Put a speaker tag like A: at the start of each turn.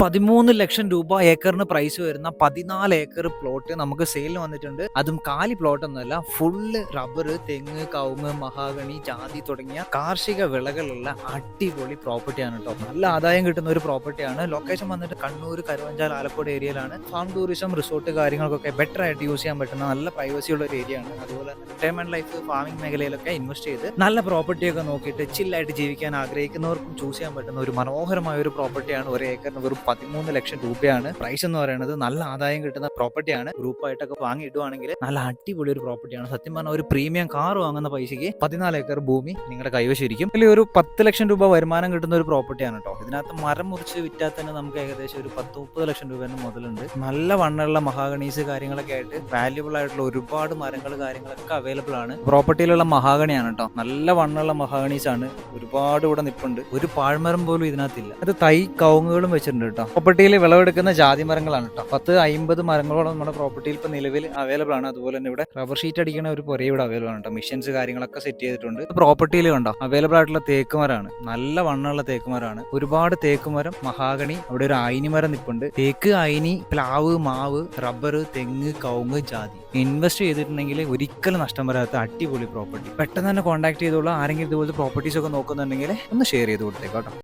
A: 13 ലക്ഷം രൂപ ഏക്കറിന് പ്രൈസ് വരുന്ന 14 acre plot നമുക്ക് സെയിലിന് വന്നിട്ടുണ്ട്. അതും കാലി പ്ലോട്ട് ഒന്നുമല്ല, ഫുള്ള് റബ്ബർ, തെങ്ങ്, കവുങ്ങ്, മഹാഗണി, ജാതി തുടങ്ങിയ കാർഷിക വിളകളുള്ള അടിപൊളി പ്രോപ്പർട്ടിയാണ് കേട്ടോ. നല്ല ആദായം കിട്ടുന്ന ഒരു പ്രോപ്പർട്ടിയാണ്. ലൊക്കേഷൻ വന്നിട്ട് കണ്ണൂർ, കരുവഞ്ചാൽ, ആലക്കോട് ഏരിയയിലാണ്. ഫാം ടൂറിസം, റിസോർട്ട് കാര്യങ്ങൾക്കൊക്കെ ബെറ്റർ ആയിട്ട് യൂസ് ചെയ്യാൻ പറ്റുന്ന നല്ല പ്രൈവസി ഉള്ള ഒരു ഏരിയ ആണ്. അതുപോലെ റിട്ടയർമെന്റ് ലൈഫ്, ഫാമിംഗ് മേഖലയിലൊക്കെ ഇൻവെസ്റ്റ് ചെയ്ത് നല്ല പ്രോപ്പർട്ടിയൊക്കെ നോക്കിയിട്ട് ചില്ലായിട്ട് ജീവിക്കാൻ ആഗ്രഹിക്കുന്നവർക്കും ചൂസ് ചെയ്യാൻ പറ്റുന്ന ഒരു മനോഹരമായ ഒരു പ്രോപ്പർട്ടിയാണ്. ഒരു ഏക്കറിന് വെറും 13 ലക്ഷം രൂപയാണ് പ്രൈസ് എന്ന് പറയുന്നത്. നല്ല ആദായം കിട്ടുന്ന പ്രോപ്പർട്ടിയാണ്. ഗ്രൂപ്പായിട്ടൊക്കെ വാങ്ങിയിടുവാണെങ്കിൽ നല്ല അടിപൊളി ഒരു പ്രോപ്പർട്ടിയാണ്. സത്യം പറഞ്ഞാൽ ഒരു പ്രീമിയം കാർ വാങ്ങുന്ന പൈസയ്ക്ക് 14 ഏക്കർ ഭൂമി നിങ്ങളുടെ കൈവശം ഇരിക്കും. അല്ലെങ്കിൽ ഒരു 10 ലക്ഷം രൂപ വരുമാനം കിട്ടുന്ന ഒരു പ്രോപ്പർട്ടിയാണ് കേട്ടോ. ഇതിനകത്ത് മരം മുറിച്ച് വിറ്റാൽ തന്നെ നമുക്ക് ഏകദേശം ഒരു 10-30 ലക്ഷം രൂപ മുതലുണ്ട്. നല്ല വണ്ണുള്ള മഹാഗണീസ് കാര്യങ്ങളൊക്കെ ആയിട്ട് വാല്യുബിൾ ആയിട്ടുള്ള ഒരുപാട് മരങ്ങൾ കാര്യങ്ങളൊക്കെ അവൈലബിൾ ആണ്. പ്രോപ്പർട്ടിയിലുള്ള മഹാഗണിയാണ് കേട്ടോ. നല്ല വണ്ണുള്ള മഹാഗണീസ് ആണ്. ഒരുപാട് ഇവിടെ നിപ്പുണ്ട്. ഒരു പാഴ്മരം പോലും ഇതിനകത്തില്ല. അത് തൈ കവുങ്ങുകളും വെച്ചിട്ടുണ്ട് കേട്ടോ. പ്രോപ്പർട്ടിയിൽ വിളവെടുക്കുന്ന ജാതി മരങ്ങളാണ് കേട്ടോ. 10-50 മരങ്ങളോളം നമ്മുടെ പ്രോപ്പർട്ടിയിൽ ഇപ്പൊ നിലവിൽ അവൈലബിൾ ആണ്. അതുപോലെ തന്നെ ഇവിടെ റബ്ബർ ഷീറ്റ് അടിക്കുന്ന ഒരു പുര ഇവിടെ അവൈലബിൾ ആണ് കേട്ടോ. മിഷൻസ് കാര്യങ്ങളൊക്കെ സെറ്റ് ചെയ്തിട്ടുണ്ട്. പ്രോപ്പർട്ടിയിൽ കണ്ടോ അവൈലബിൾ ആയിട്ടുള്ള തേക്കുമരമാണ്. നല്ല വണ്ണമുള്ള തേക്കുമരമാണ്. ഒരുപാട് തേക്കുമരം, മഹാഗണി, അവിടെ ഒരു അയിനിമരം നിപ്പുണ്ട്. തേക്ക്, അയിനി, പ്ലാവ്, മാവ്, റബ്ബർ, തെങ്ങ്, കവുങ്ങ്, ജാതി. ഇൻവെസ്റ്റ് ചെയ്തിട്ടുണ്ടെങ്കിൽ ഒരിക്കലും നഷ്ടം വരാത്ത അടിപൊളി പ്രോപ്പർട്ടി. പെട്ടെന്ന് തന്നെ കോൺടാക്ട് ചെയ്തോളൂ. ആരെങ്കിലും ഇതുപോലത്തെ പ്രോപ്പർട്ടീസ് ഒക്കെ നോക്കുന്നുണ്ടെങ്കിൽ ഒന്ന് ഷെയർ ചെയ്ത് കൊടുത്തേക്കാം കേട്ടോ.